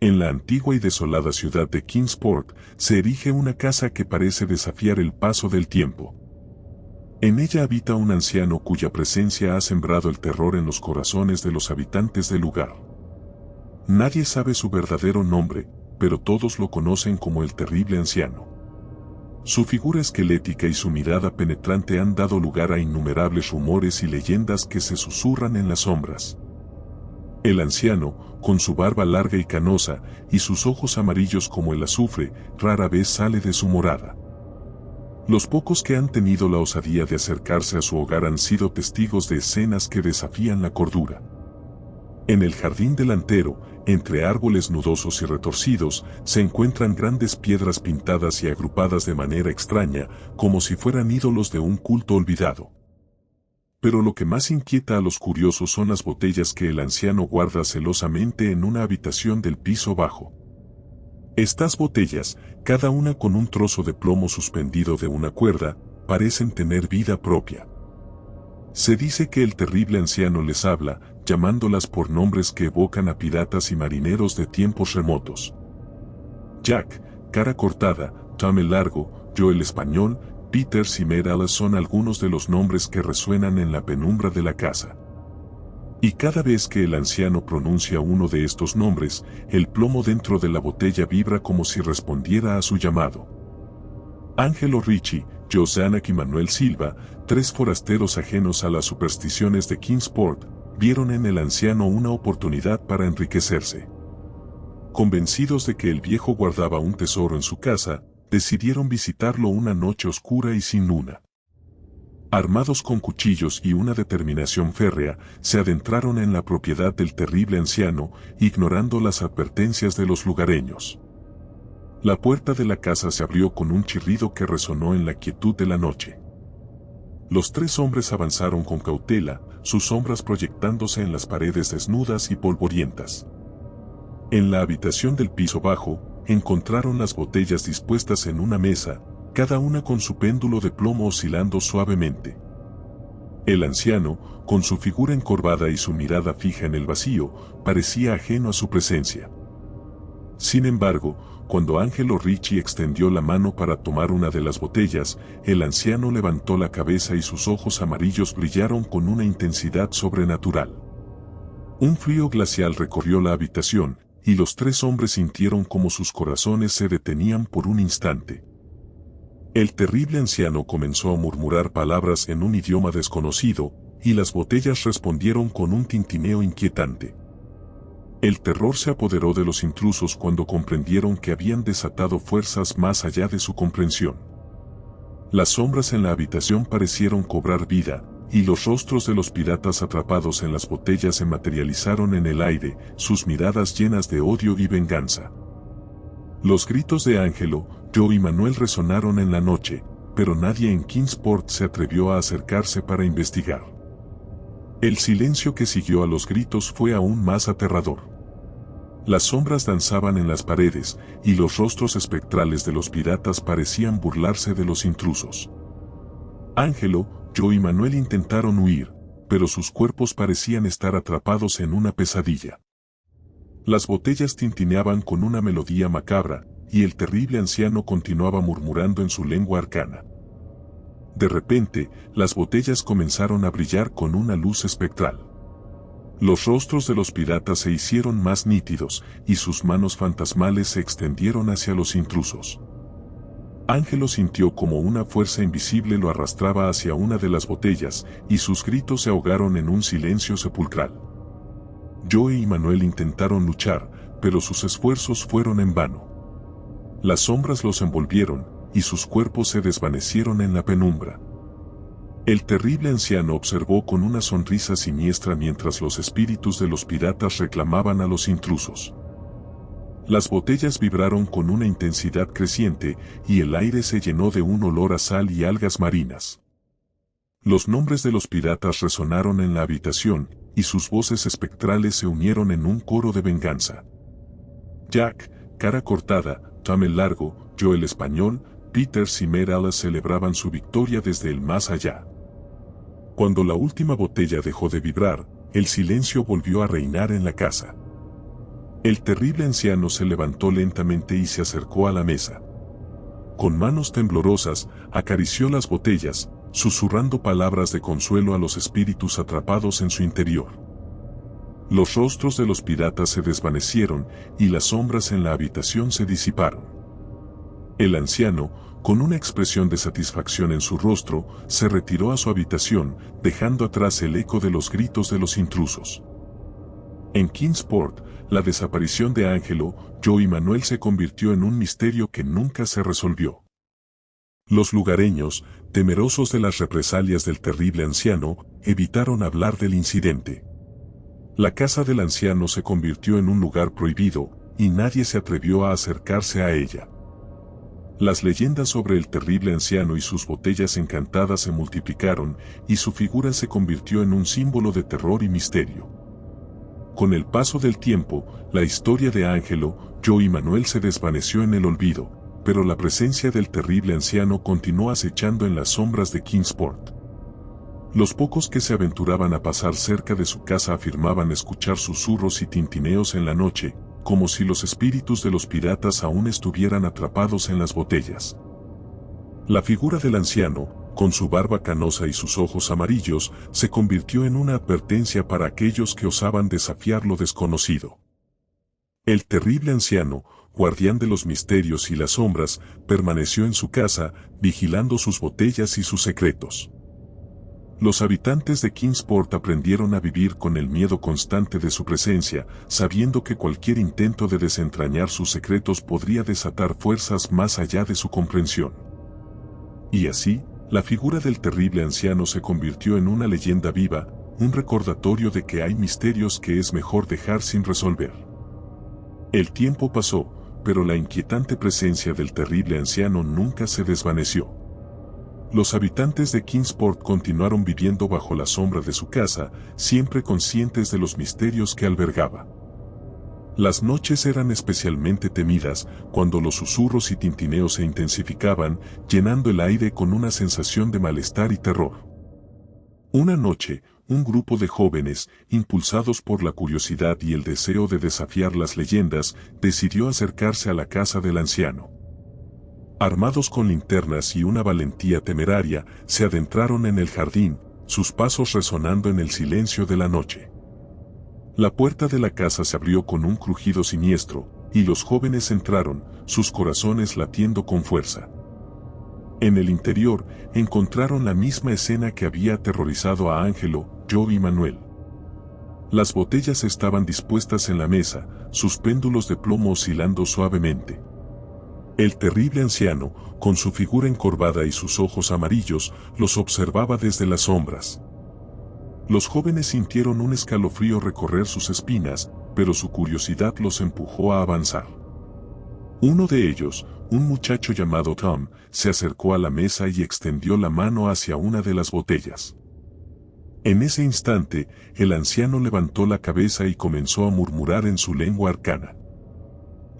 En la antigua y desolada ciudad de Kingsport se erige una casa que parece desafiar el paso del tiempo. En ella habita un anciano cuya presencia ha sembrado el terror en los corazones de los habitantes del lugar. Nadie sabe su verdadero nombre, pero todos lo conocen como el terrible anciano. Su figura esquelética y su mirada penetrante han dado lugar a innumerables rumores y leyendas que se susurran en las sombras. El anciano, con su barba larga y canosa, y sus ojos amarillos como el azufre, rara vez sale de su morada. Los pocos que han tenido la osadía de acercarse a su hogar han sido testigos de escenas que desafían la cordura. En el jardín delantero, entre árboles nudosos y retorcidos, se encuentran grandes piedras pintadas y agrupadas de manera extraña, como si fueran ídolos de un culto olvidado. Pero lo que más inquieta a los curiosos son las botellas que el anciano guarda celosamente en una habitación del piso bajo. Estas botellas, cada una con un trozo de plomo suspendido de una cuerda, parecen tener vida propia. Se dice que el terrible anciano les habla, llamándolas por nombres que evocan a piratas y marineros de tiempos remotos. Jack, cara cortada, Tom el largo, Joe el español, Peter y Merala son algunos de los nombres que resuenan en la penumbra de la casa. Y cada vez que el anciano pronuncia uno de estos nombres, el plomo dentro de la botella vibra como si respondiera a su llamado. Angelo Ricci, Joe Zanuck y Manuel Silva, tres forasteros ajenos a las supersticiones de Kingsport, vieron en el anciano una oportunidad para enriquecerse. Convencidos de que el viejo guardaba un tesoro en su casa, decidieron visitarlo una noche oscura y sin luna. Armados con cuchillos y una determinación férrea, se adentraron en la propiedad del terrible anciano, ignorando las advertencias de los lugareños. La puerta de la casa se abrió con un chirrido que resonó en la quietud de la noche. Los tres hombres avanzaron con cautela, sus sombras proyectándose en las paredes desnudas y polvorientas. En la habitación del piso bajo, encontraron las botellas dispuestas en una mesa, cada una con su péndulo de plomo oscilando suavemente. El anciano, con su figura encorvada y su mirada fija en el vacío, parecía ajeno a su presencia. Sin embargo, cuando Angelo Ricci extendió la mano para tomar una de las botellas, el anciano levantó la cabeza y sus ojos amarillos brillaron con una intensidad sobrenatural. Un frío glacial recorrió la habitación, y los tres hombres sintieron como sus corazones se detenían por un instante. El terrible anciano comenzó a murmurar palabras en un idioma desconocido, y las botellas respondieron con un tintineo inquietante. El terror se apoderó de los intrusos cuando comprendieron que habían desatado fuerzas más allá de su comprensión. Las sombras en la habitación parecieron cobrar vida, y los rostros de los piratas atrapados en las botellas se materializaron en el aire, sus miradas llenas de odio y venganza. Los gritos de Angelo, Joe y Manuel resonaron en la noche, pero nadie en Kingsport se atrevió a acercarse para investigar. El silencio que siguió a los gritos fue aún más aterrador. Las sombras danzaban en las paredes, y los rostros espectrales de los piratas parecían burlarse de los intrusos. Angelo, Joe y Manuel intentaron huir, pero sus cuerpos parecían estar atrapados en una pesadilla. Las botellas tintineaban con una melodía macabra, y el terrible anciano continuaba murmurando en su lengua arcana. De repente, las botellas comenzaron a brillar con una luz espectral. Los rostros de los piratas se hicieron más nítidos, y sus manos fantasmales se extendieron hacia los intrusos. Angelo sintió como una fuerza invisible lo arrastraba hacia una de las botellas, y sus gritos se ahogaron en un silencio sepulcral. Joe y Manuel intentaron luchar, pero sus esfuerzos fueron en vano. Las sombras los envolvieron, y sus cuerpos se desvanecieron en la penumbra. El terrible anciano observó con una sonrisa siniestra mientras los espíritus de los piratas reclamaban a los intrusos. Las botellas vibraron con una intensidad creciente, y el aire se llenó de un olor a sal y algas marinas. Los nombres de los piratas resonaron en la habitación, y sus voces espectrales se unieron en un coro de venganza. Jack, cara cortada, Tom el largo, Joe el español, Peter y Merala celebraban su victoria desde el más allá. Cuando la última botella dejó de vibrar, el silencio volvió a reinar en la casa. El terrible anciano se levantó lentamente y se acercó a la mesa. Con manos temblorosas, acarició las botellas, susurrando palabras de consuelo a los espíritus atrapados en su interior. Los rostros de los piratas se desvanecieron y las sombras en la habitación se disiparon. El anciano, con una expresión de satisfacción en su rostro, se retiró a su habitación, dejando atrás el eco de los gritos de los intrusos. En Kingsport, la desaparición de Ángelo, Joe y Manuel se convirtió en un misterio que nunca se resolvió. Los lugareños, temerosos de las represalias del terrible anciano, evitaron hablar del incidente. La casa del anciano se convirtió en un lugar prohibido, y nadie se atrevió a acercarse a ella. Las leyendas sobre el terrible anciano y sus botellas encantadas se multiplicaron, y su figura se convirtió en un símbolo de terror y misterio. Con el paso del tiempo, la historia de Ángelo, Joe y Manuel se desvaneció en el olvido, pero la presencia del terrible anciano continuó acechando en las sombras de Kingsport. Los pocos que se aventuraban a pasar cerca de su casa afirmaban escuchar susurros y tintineos en la noche, como si los espíritus de los piratas aún estuvieran atrapados en las botellas. La figura del anciano, con su barba canosa y sus ojos amarillos, se convirtió en una advertencia para aquellos que osaban desafiar lo desconocido. El terrible anciano, guardián de los misterios y las sombras, permaneció en su casa, vigilando sus botellas y sus secretos. Los habitantes de Kingsport aprendieron a vivir con el miedo constante de su presencia, sabiendo que cualquier intento de desentrañar sus secretos podría desatar fuerzas más allá de su comprensión. Y así, la figura del terrible anciano se convirtió en una leyenda viva, un recordatorio de que hay misterios que es mejor dejar sin resolver. El tiempo pasó, pero la inquietante presencia del terrible anciano nunca se desvaneció. Los habitantes de Kingsport continuaron viviendo bajo la sombra de su casa, siempre conscientes de los misterios que albergaba. Las noches eran especialmente temidas, cuando los susurros y tintineos se intensificaban, llenando el aire con una sensación de malestar y terror. Una noche, un grupo de jóvenes, impulsados por la curiosidad y el deseo de desafiar las leyendas, decidió acercarse a la casa del anciano. Armados con linternas y una valentía temeraria, se adentraron en el jardín, sus pasos resonando en el silencio de la noche. La puerta de la casa se abrió con un crujido siniestro, y los jóvenes entraron, sus corazones latiendo con fuerza. En el interior, encontraron la misma escena que había aterrorizado a Ángelo, Joe y Manuel. Las botellas estaban dispuestas en la mesa, sus péndulos de plomo oscilando suavemente. El terrible anciano, con su figura encorvada y sus ojos amarillos, los observaba desde las sombras. Los jóvenes sintieron un escalofrío recorrer sus espinas, pero su curiosidad los empujó a avanzar. Uno de ellos, un muchacho llamado Tom, se acercó a la mesa y extendió la mano hacia una de las botellas. En ese instante, el anciano levantó la cabeza y comenzó a murmurar en su lengua arcana.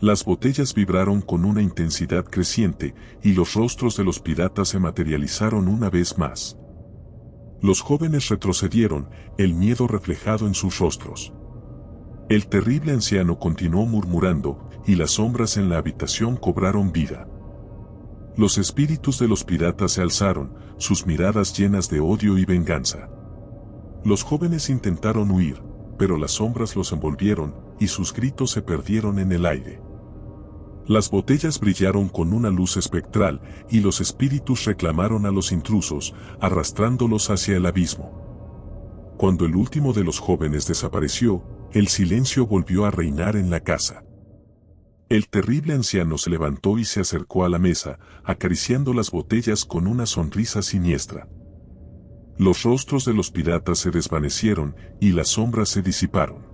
Las botellas vibraron con una intensidad creciente, y los rostros de los piratas se materializaron una vez más. Los jóvenes retrocedieron, el miedo reflejado en sus rostros. El terrible anciano continuó murmurando, y las sombras en la habitación cobraron vida. Los espíritus de los piratas se alzaron, sus miradas llenas de odio y venganza. Los jóvenes intentaron huir, pero las sombras los envolvieron, y sus gritos se perdieron en el aire. Las botellas brillaron con una luz espectral, y los espíritus reclamaron a los intrusos, arrastrándolos hacia el abismo. Cuando el último de los jóvenes desapareció, el silencio volvió a reinar en la casa. El terrible anciano se levantó y se acercó a la mesa, acariciando las botellas con una sonrisa siniestra. Los rostros de los piratas se desvanecieron, y las sombras se disiparon.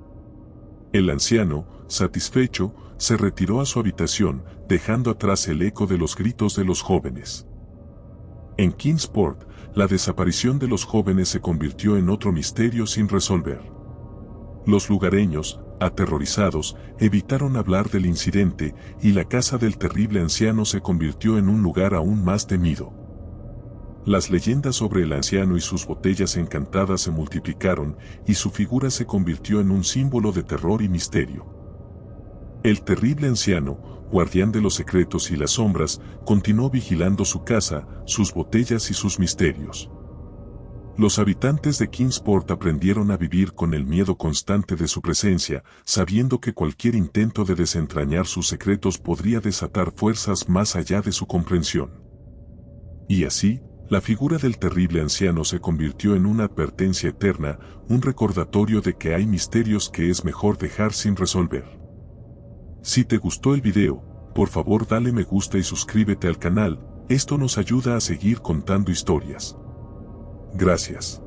El anciano, satisfecho, se retiró a su habitación, dejando atrás el eco de los gritos de los jóvenes. En Kingsport, la desaparición de los jóvenes se convirtió en otro misterio sin resolver. Los lugareños, aterrorizados, evitaron hablar del incidente, y la casa del terrible anciano se convirtió en un lugar aún más temido. Las leyendas sobre el anciano y sus botellas encantadas se multiplicaron, y su figura se convirtió en un símbolo de terror y misterio. El terrible anciano, guardián de los secretos y las sombras, continuó vigilando su casa, sus botellas y sus misterios. Los habitantes de Kingsport aprendieron a vivir con el miedo constante de su presencia, sabiendo que cualquier intento de desentrañar sus secretos podría desatar fuerzas más allá de su comprensión. Y así, la figura del terrible anciano se convirtió en una advertencia eterna, un recordatorio de que hay misterios que es mejor dejar sin resolver. Si te gustó el video, por favor dale me gusta y suscríbete al canal, esto nos ayuda a seguir contando historias. Gracias.